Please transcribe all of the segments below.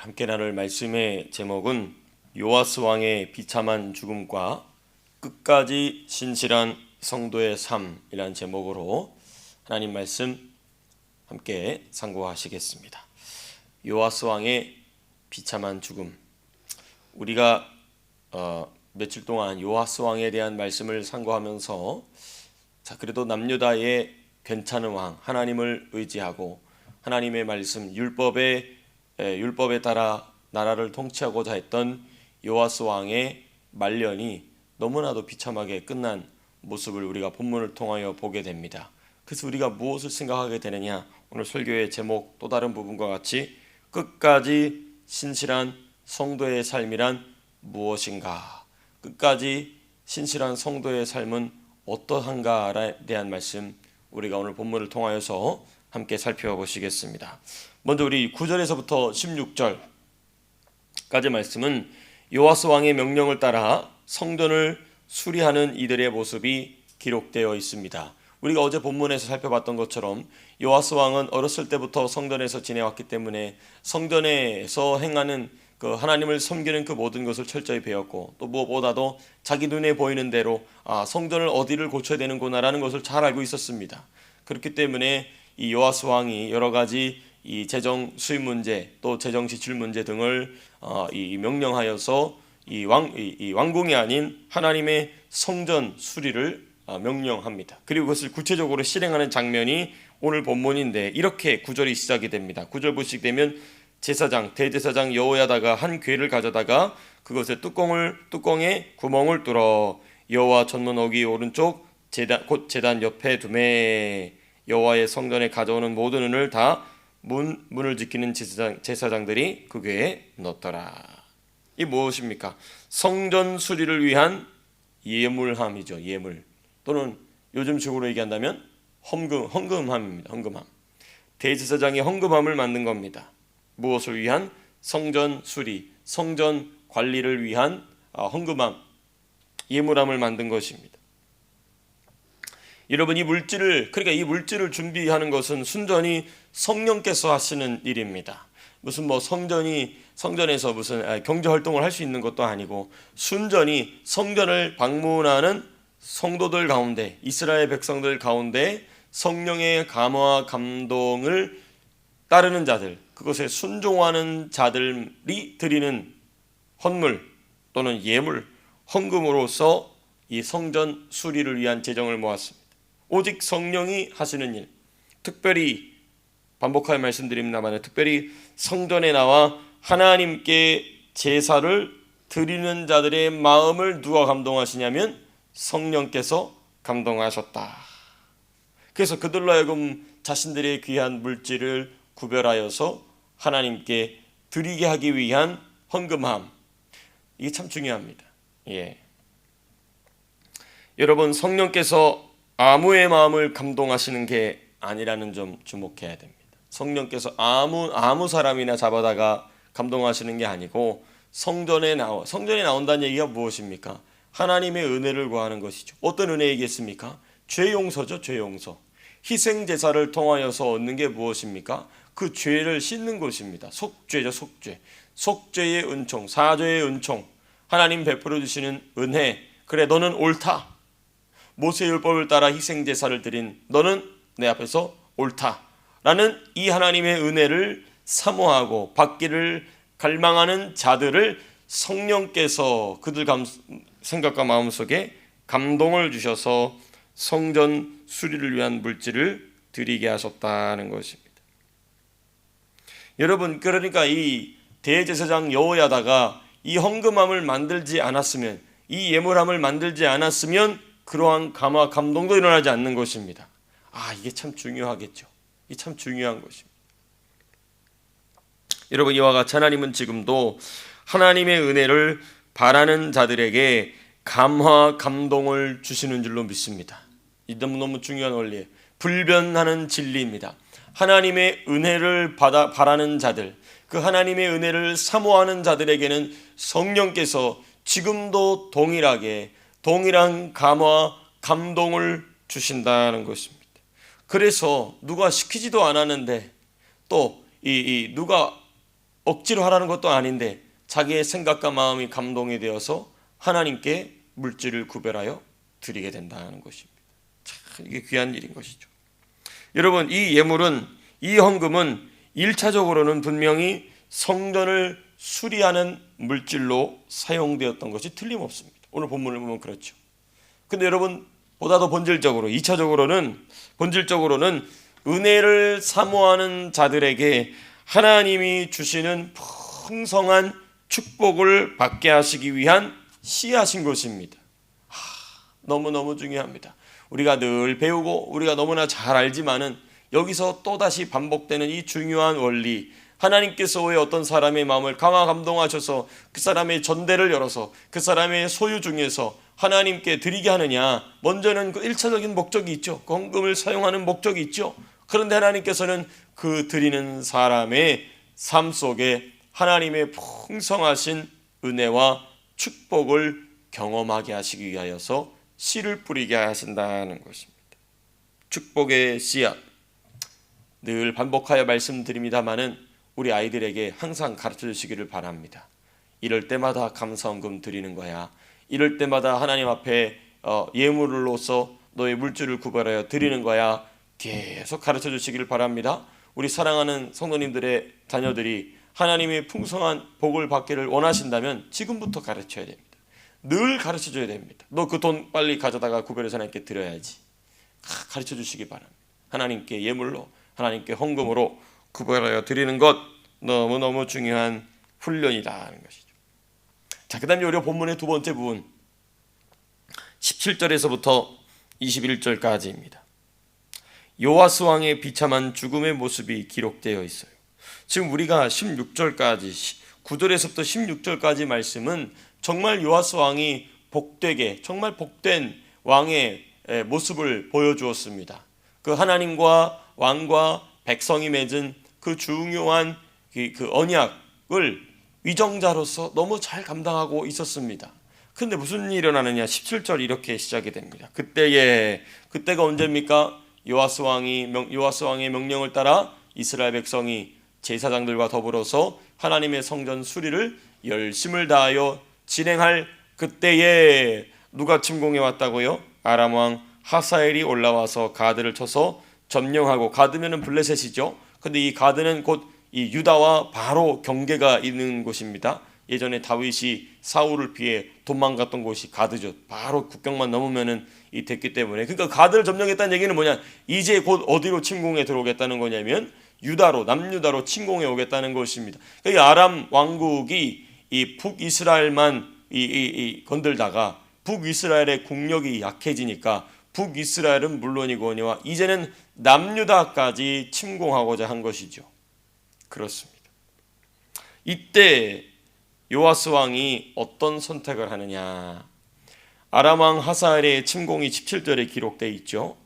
함께 나눌 말씀의 제목은 요아스 왕의 비참한 죽음과 끝까지 신실한 성도의 삶이라는 제목으로 하나님 말씀 함께 상고하시겠습니다. 요아스 왕의 비참한 죽음. 우리가 며칠 동안 요아스 왕에 대한 말씀을 상고하면서 그래도 남유다의 괜찮은 왕, 하나님을 의지하고 하나님의 말씀, 율법에 따라 나라를 통치하고자 했던 요아스 왕의 말년이 너무나도 비참하게 끝난 모습을 우리가 본문을 통하여 보게 됩니다. 그래서 우리가 무엇을 생각하게 되느냐? 오늘 설교의 제목 또 다른 부분과 같이 끝까지 신실한 성도의 삶이란 무엇인가? 끝까지 신실한 성도의 삶은 어떠한가에 대한 말씀 우리가 오늘 본문을 통하여서 함께 살펴보시겠습니다. 먼저 우리 9절에서부터 16절까지 말씀은 요아스 왕의 명령을 따라 성전을 수리하는 이들의 모습이 기록되어 있습니다. 우리가 어제 본문에서 살펴봤던 것처럼 요아스 왕은 어렸을 때부터 성전에서 지내왔기 때문에 성전에서 행하는 그 하나님을 섬기는 그 모든 것을 철저히 배웠고, 또 무엇보다도 자기 눈에 보이는 대로 성전을 어디를 고쳐야 되는구나라는 것을 잘 알고 있었습니다. 그렇기 때문에 이 요아스 왕이 여러 가지 이 재정 수입 문제, 또 재정 지출 문제 등을 명령하여서 이 왕궁이 아닌 하나님의 성전 수리를 명령합니다. 그리고 그것을 구체적으로 실행하는 장면이 오늘 본문인데, 이렇게 9절이 시작이 됩니다. 9절 보시게 되면 대제사장 여호야다가 한 궤를 가져다가 그것에 뚜껑에 구멍을 뚫어 여호와 전문어기 오른쪽 곧 제단 옆에 두매. 여호와의 성전에 가져오는 모든 은을 다 문을 지키는 제사장들이 그 궤에 넣었더라. 이 무엇입니까? 성전 수리를 위한 예물함이죠. 예물, 또는 요즘식으로 얘기한다면 헌금함입니다. 헌금함. 대제사장이 헌금함을 만든 겁니다. 무엇을 위한? 성전 수리, 성전 관리를 위한 헌금함, 예물함을 만든 것입니다. 여러분, 이 물질을 준비하는 것은 순전히 성령께서 하시는 일입니다. 무슨 성전에서 무슨 경제 활동을 할 수 있는 것도 아니고, 순전히 성전을 방문하는 성도들 가운데, 이스라엘 백성들 가운데 성령의 감화와 감동을 따르는 자들, 그것에 순종하는 자들이 드리는 헌물 또는 예물, 헌금으로서 이 성전 수리를 위한 재정을 모았습니다. 오직 성령이 하시는 일, 특별히 반복하여 말씀드립니다만, 특별히 성전에 나와 하나님께 제사를 드리는 자들의 마음을 누가 감동하시냐면 성령께서 감동하셨다. 그래서 그들로 하여금 자신들의 귀한 물질을 구별하여서 하나님께 드리게 하기 위한 헌금함, 이게 참 중요합니다. 여러분, 성령께서 아무의 마음을 감동하시는 게 아니라는 점 주목해야 됩니다. 성령께서 아무 사람이나 잡아다가 감동하시는 게 아니고, 성전에 나온다는 얘기가 무엇입니까? 하나님의 은혜를 구하는 것이죠. 어떤 은혜이겠습니까? 죄 용서죠. 죄 용서. 희생 제사를 통하여서 얻는 게 무엇입니까? 그 죄를 씻는 것입니다. 속죄죠. 속죄의 은총, 사죄의 은총, 하나님 베풀어 주시는 은혜. 그래, 너는 옳다. 모세 율법을 따라 희생 제사를 드린 너는 내 앞에서 옳다라는 이 하나님의 은혜를 사모하고 받기를 갈망하는 자들을 성령께서 그들 생각과 마음속에 감동을 주셔서 성전 수리를 위한 물질을 드리게 하셨다는 것입니다. 여러분, 그러니까 이 대제사장 여호야다가 이 헌금함을 만들지 않았으면, 이 예물함을 만들지 않았으면 그러한 감화 감동도 일어나지 않는 것입니다. 이게 참 중요하겠죠. 이게 참 중요한 것입니다. 여러분, 이와 같이 하나님은 지금도 하나님의 은혜를 바라는 자들에게 감화 감동을 주시는 줄로 믿습니다. 이 너무 중요한 원리예요. 불변하는 진리입니다. 하나님의 은혜를 바라는 자들, 그 하나님의 은혜를 사모하는 자들에게는 성령께서 지금도 동일한 감화 감동을 주신다는 것입니다. 그래서 누가 시키지도 않았는데, 또 누가 억지로 하라는 것도 아닌데 자기의 생각과 마음이 감동이 되어서 하나님께 물질을 구별하여 드리게 된다는 것입니다. 참 이게 귀한 일인 것이죠. 여러분, 이 예물은, 이 헌금은 1차적으로는 분명히 성전을 수리하는 물질로 사용되었던 것이 틀림없습니다. 오늘 본문을 보면 그렇죠. 근데 여러분, 보다 더 본질적으로 2차적으로는 본질적으로는 은혜를 사모하는 자들에게 하나님이 주시는 풍성한 축복을 받게 하시기 위한 씨앗인 것입니다. 너무너무 중요합니다. 우리가 늘 배우고 우리가 너무나 잘 알지만은 여기서 또다시 반복되는 이 중요한 원리, 하나님께서 왜 어떤 사람의 마음을 강화 감동하셔서 그 사람의 전대를 열어서 그 사람의 소유 중에서 하나님께 드리게 하느냐. 먼저는 그 1차적인 목적이 있죠. 그 헌금을 사용하는 목적이 있죠. 그런데 하나님께서는 그 드리는 사람의 삶 속에 하나님의 풍성하신 은혜와 축복을 경험하게 하시기 위하여서 씨를 뿌리게 하신다는 것입니다. 축복의 씨앗, 늘 반복하여 말씀드립니다마는 우리 아이들에게 항상 가르쳐 주시기를 바랍니다. 이럴 때마다 감사헌금 드리는 거야. 이럴 때마다 하나님 앞에 예물로서 너의 물질을 구별하여 드리는 거야. 계속 가르쳐 주시기를 바랍니다. 우리 사랑하는 성도님들의 자녀들이 하나님의 풍성한 복을 받기를 원하신다면 지금부터 가르쳐야 됩니다. 늘 가르쳐 줘야 됩니다. 너 그 돈 빨리 가져다가 구별해서 하나님께 드려야지. 가르쳐 주시기 바랍니다. 하나님께 예물로, 하나님께 헌금으로 구별하여 드리는 것 너무너무 중요한 훈련이라는 것이죠. 자, 그 다음에 우리 본문의 두 번째 부분 17절에서부터 21절까지입니다. 요아스 왕의 비참한 죽음의 모습이 기록되어 있어요. 지금 우리가 16절까지 9절에서부터 16절까지 말씀은 정말 요아스 왕이 복되게, 정말 복된 왕의 모습을 보여주었습니다. 그 하나님과 왕과 백성이 맺은 그 중요한 그 언약을 위정자로서 너무 잘 감당하고 있었습니다. 근데 무슨 일이 일어나느냐. 17절 이렇게 시작이 됩니다. 그때가 언제입니까? 요아스 왕의 명령을 따라 이스라엘 백성이 제사장들과 더불어서 하나님의 성전 수리를 열심을 다하여 진행할 그때에 누가 침공해 왔다고요? 아람 왕 하사엘이 올라와서 가드를 쳐서 점령하고, 가드면은 블레셋이죠. 근데 이 가드는 곧 이 유다와 바로 경계가 있는 곳입니다. 예전에 다윗이 사울을 피해 도망갔던 곳이 가드죠. 바로 국경만 넘으면은 이 됐기 때문에. 그러니까 가드를 점령했다는 얘기는 뭐냐? 이제 곧 어디로 침공해 들어오겠다는 거냐면 유다로, 남유다로 침공해 오겠다는 것입니다. 이 아람 왕국이 이 북이스라엘만 건들다가 북이스라엘의 국력이 약해지니까 북이스라엘은 물론이거니와 이제는 남유다까지 침공하고자 한 것이죠. 그렇습니다. 이때 요아스 왕이 어떤 선택을 하느냐. 아람 왕 하사엘의 침공이 17절에 기록되어 있죠.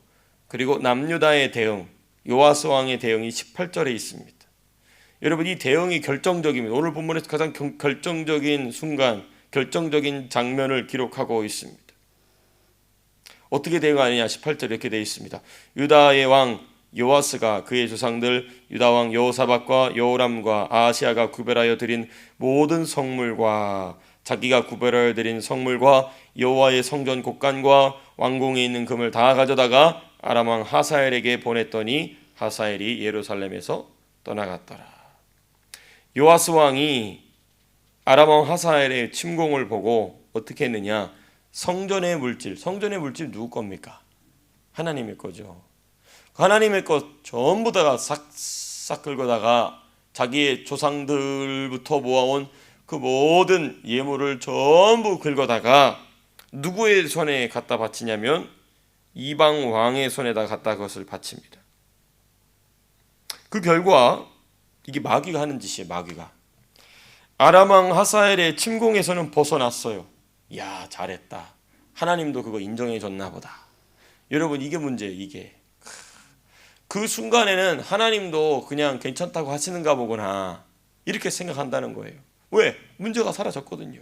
그리고 남유다의 대응, 요아스 왕의 대응이 18절에 있습니다. 여러분, 이 대응이 결정적입니다. 오늘 본문에서 가장 결정적인 순간, 결정적인 장면을 기록하고 있습니다. 어떻게 대응하느냐. 18절에 이렇게 되어 있습니다. 유다의 왕 요아스가 그의 조상들 유다 왕 여호사밧과 여호람과 아하시아가 구별하여 드린 모든 성물과 자기가 구별하여 드린 성물과 여호와의 성전 곳간과 왕궁에 있는 금을 다 가져다가 아람 왕 하사엘에게 보냈더니 하사엘이 예루살렘에서 떠나갔더라. 요아스 왕이 아람 왕 하사엘의 침공을 보고 어떻게 했느냐. 성전의 물질 누구 겁니까? 하나님의 거죠. 하나님의 것 전부 다가 싹 긁어다가 자기의 조상들부터 모아온 그 모든 예물을 전부 긁어다가 누구의 손에 갖다 바치냐면 이방 왕의 손에다 갖다 그것을 바칩니다. 그 결과 이게 마귀가 하는 짓이에요. 마귀가 아람 왕 하사엘의 침공에서는 벗어났어요. 야, 잘했다. 하나님도 그거 인정해 줬나 보다. 여러분, 이게 문제예요. 이게 그 순간에는 하나님도 그냥 괜찮다고 하시는가 보구나 이렇게 생각한다는 거예요. 왜? 문제가 사라졌거든요.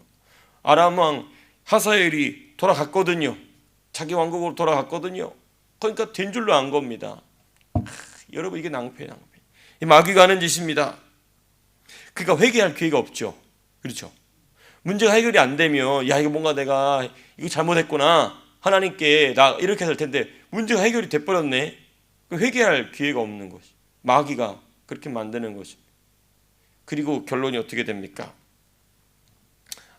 아람 왕 하사엘이 돌아갔거든요. 자기 왕국으로 돌아갔거든요. 그러니까 된 줄로 안 겁니다. 여러분, 이게 낭패. 이 마귀가 하는 짓입니다. 그러니까 회개할 기회가 없죠. 그렇죠? 문제가 해결이 안 되면 야 이거 뭔가 내가 이거 잘못했구나 하나님께 나 이렇게 될 텐데 문제가 해결이 돼버렸네. 회개할 기회가 없는 것이 마귀가 그렇게 만드는 것입니다. 그리고 결론이 어떻게 됩니까?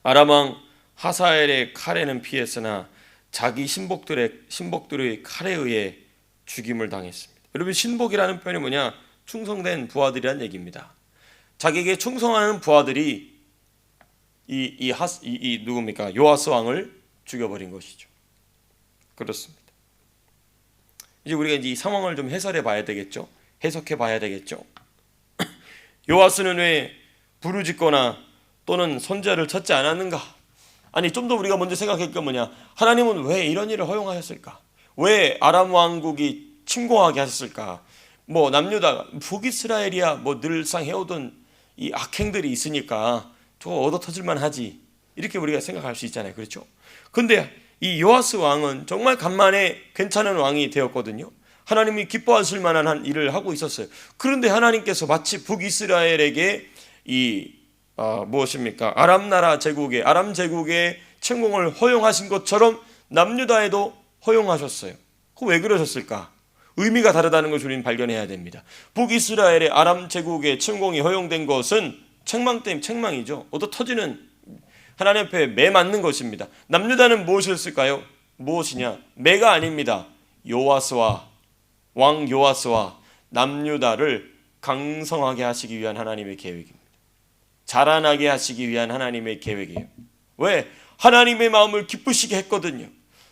아람 왕 하사엘의 칼에는 피했으나 자기 신복들의 칼에 의해 죽임을 당했습니다. 여러분 신복이라는 표현이 뭐냐? 충성된 부하들이란 얘기입니다. 자기에게 충성하는 부하들이 누굽니까? 요아스 왕을 죽여버린 것이죠. 그렇습니다. 이제 우리가 이 상황을 좀 해설해 봐야 되겠죠. 해석해 봐야 되겠죠. 요아스는 왜 부르짖거나 또는 선지자를 찾지 않았는가? 아니 좀 더 우리가 먼저 생각할 게 뭐냐? 하나님은 왜 이런 일을 허용하셨을까? 왜 아람 왕국이 침공하게 하셨을까? 뭐 남유다, 북이스라엘이야 뭐 늘상 해오던 이 악행들이 있으니까 저거 얻어 터질만 하지. 이렇게 우리가 생각할 수 있잖아요. 그렇죠? 근데 이 요아스 왕은 정말 간만에 괜찮은 왕이 되었거든요. 하나님이 기뻐하실 만한 한 일을 하고 있었어요. 그런데 하나님께서 마치 북이스라엘에게 무엇입니까? 아람 제국의 침공을 허용하신 것처럼 남유다에도 허용하셨어요. 그 왜 그러셨을까? 의미가 다르다는 것을 우리는 발견해야 됩니다. 북이스라엘의 아람 제국의 침공이 허용된 것은 책망이죠. 얻어 터지는 하나님 앞에 매 맞는 것입니다. 남유다는 무엇이었을까요? 무엇이냐? 매가 아닙니다. 왕 요아스와 남유다를 강성하게 하시기 위한 하나님의 계획입니다. 자라나게 하시기 위한 하나님의 계획이에요. 왜? 하나님의 마음을 기쁘시게 했거든요.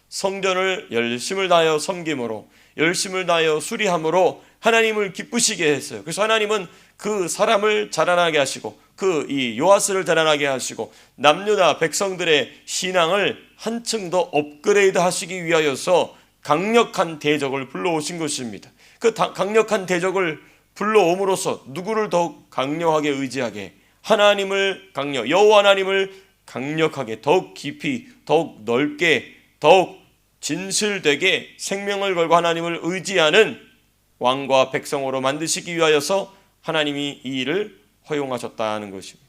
성전을 열심을 다하여 섬김으로, 열심을 다하여 수리함으로 하나님을 기쁘시게 했어요. 그래서 하나님은 그 사람을 자라나게 하시고 이 요아스를 자라나게 하시고 남유다 백성들의 신앙을 한층 더 업그레이드 하시기 위하여서 강력한 대적을 불러오신 것입니다. 그 강력한 대적을 불러옴으로써 누구를 더욱 강력하게 의지하게? 여호와 하나님을 강력하게, 더욱 깊이, 더욱 넓게, 더욱 진실되게 생명을 걸고 하나님을 의지하는 왕과 백성으로 만드시기 위하여서 하나님이 이 일을 허용하셨다는 것입니다.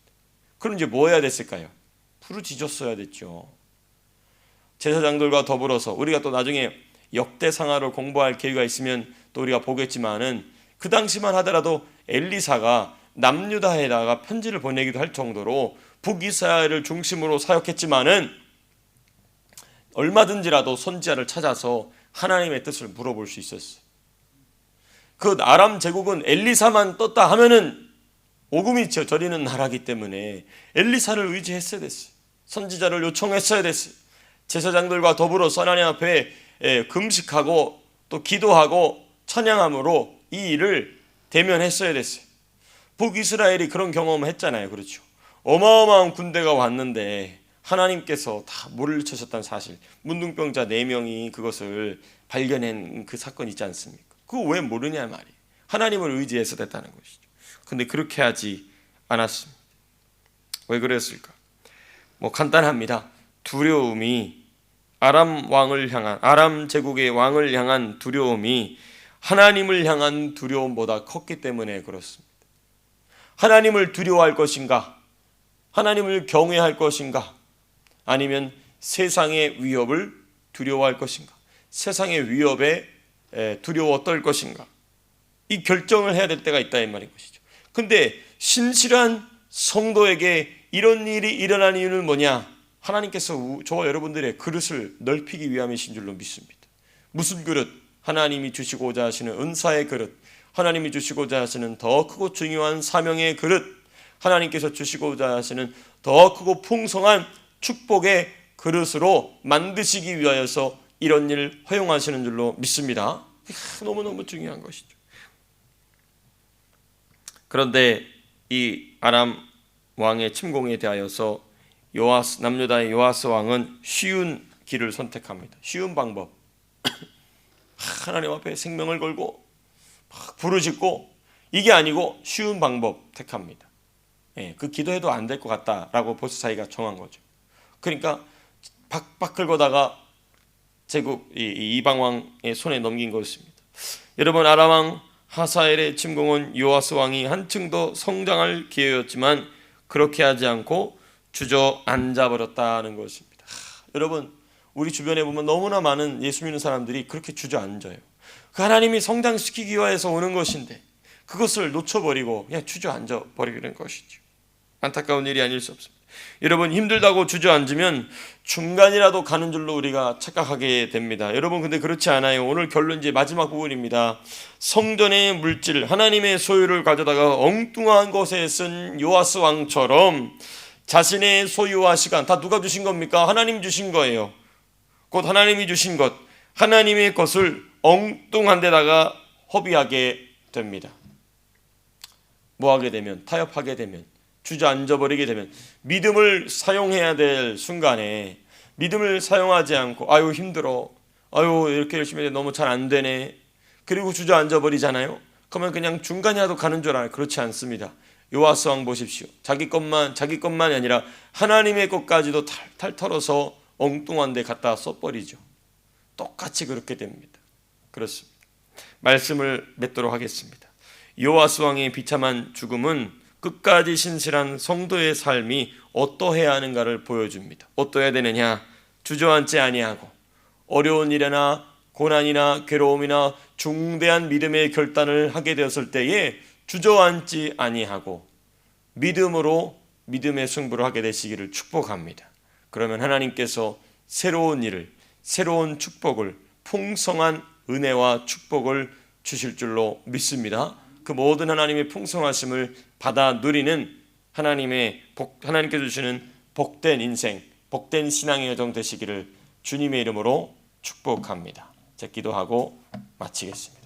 그럼 이제 뭐 해야 됐을까요? 부르짖었어야 됐죠. 제사장들과 더불어서 우리가 또 나중에 역대상하를 공부할 기회가 있으면 또 우리가 보겠지만은 그 당시만 하더라도 엘리사가 남유다에다가 편지를 보내기도 할 정도로 북이스라엘을 중심으로 사역했지만은 얼마든지라도 선지자를 찾아서 하나님의 뜻을 물어볼 수 있었어요. 그 아람 제국은 엘리사만 떴다 하면은 오금이 저리는 나라기 때문에 엘리사를 의지했어야 됐어요. 선지자를 요청했어야 됐어요. 제사장들과 더불어서 하나님 앞에 금식하고 또 기도하고 찬양함으로 이 일을 대면했어야 됐어요. 북이스라엘이 그런 경험을 했잖아요. 그렇죠? 어마어마한 군대가 왔는데 하나님께서 다 물리쳐셨다는 사실, 문둥병자 4명이 그것을 발견한 그 사건 있지 않습니까? 그거 왜 모르냐 말이에요. 하나님을 의지해서 됐다는 것이죠. 근데 그렇게 하지 않았습니다. 왜 그랬을까? 뭐 간단합니다. 두려움이 아람 제국의 왕을 향한 두려움이 하나님을 향한 두려움보다 컸기 때문에 그렇습니다. 하나님을 두려워할 것인가? 하나님을 경외할 것인가? 아니면 세상의 위협을 두려워할 것인가? 세상의 위협에 두려워 떨 것인가? 이 결정을 해야 될 때가 있다 이 말인 것이죠. 근데 신실한 성도에게 이런 일이 일어난 이유는 뭐냐? 하나님께서 저와 여러분들의 그릇을 넓히기 위함이신 줄로 믿습니다. 무슨 그릇? 하나님이 주시고자 하시는 은사의 그릇, 하나님이 주시고자 하시는 더 크고 중요한 사명의 그릇, 하나님께서 주시고자 하시는 더 크고 풍성한 축복의 그릇으로 만드시기 위하여서 이런 일을 허용하시는 줄로 믿습니다. 너무너무 중요한 것이죠. 그런데 이 아람 왕의 침공에 대하여서 남유다의 요아스 왕은 쉬운 길을 선택합니다. 쉬운 방법. 하나님 앞에 생명을 걸고 막 부르짖고 이게 아니고 쉬운 방법 택합니다. 그 기도해도 안 될 것 같다라고 벌써 자기가 정한 거죠. 그러니까 박박 긁어다가 제국 이방 왕의 손에 넘긴 것입니다. 여러분 아람 왕 하사엘의 침공은 요아스 왕이 한층 더 성장할 기회였지만 그렇게 하지 않고 주저앉아 버렸다는 것입니다. 여러분, 우리 주변에 보면 너무나 많은 예수 믿는 사람들이 그렇게 주저앉아요. 그 하나님이 성장시키기 위해서 오는 것인데 그것을 놓쳐버리고 그냥 주저앉아 버리는 것이죠. 안타까운 일이 아닐 수 없습니다. 여러분, 힘들다고 주저앉으면 중간이라도 가는 줄로 우리가 착각하게 됩니다. 여러분, 근데 그렇지 않아요. 오늘 결론 이제 마지막 부분입니다. 성전의 물질, 하나님의 소유를 가져다가 엉뚱한 곳에 쓴 요아스 왕처럼 자신의 소유와 시간 다 누가 주신 겁니까? 하나님 주신 거예요. 곧 하나님이 주신 것, 하나님의 것을 엉뚱한 데다가 허비하게 됩니다. 뭐하게 되면, 타협하게 되면, 주저앉아버리게 되면, 믿음을 사용해야 될 순간에 믿음을 사용하지 않고 아유 힘들어, 아유 이렇게 열심히 해도 너무 잘 안 되네, 그리고 주저앉아버리잖아요. 그러면 그냥 중간이라도 가는 줄 알아요. 그렇지 않습니다. 요아스 왕 보십시오. 자기 것만이 아니라 하나님의 것까지도 탈탈 털어서 엉뚱한 데 갖다 써버리죠. 똑같이 그렇게 됩니다. 그렇습니다. 말씀을 맺도록 하겠습니다. 요아스 왕의 비참한 죽음은 끝까지 신실한 성도의 삶이 어떠해야 하는가를 보여줍니다. 어떠해야 되느냐? 주저앉지 아니하고 어려운 일이나 고난이나 괴로움이나 중대한 믿음의 결단을 하게 되었을 때에 주저앉지 아니하고 믿음으로 믿음의 승부를 하게 되시기를 축복합니다. 그러면 하나님께서 새로운 일을, 새로운 축복을, 풍성한 은혜와 축복을 주실 줄로 믿습니다. 그 모든 하나님의 풍성하심을 받아 누리는 하나님께서 주시는 복된 인생, 복된 신앙의 여정 되시기를 주님의 이름으로 축복합니다. 제 기도하고 마치겠습니다.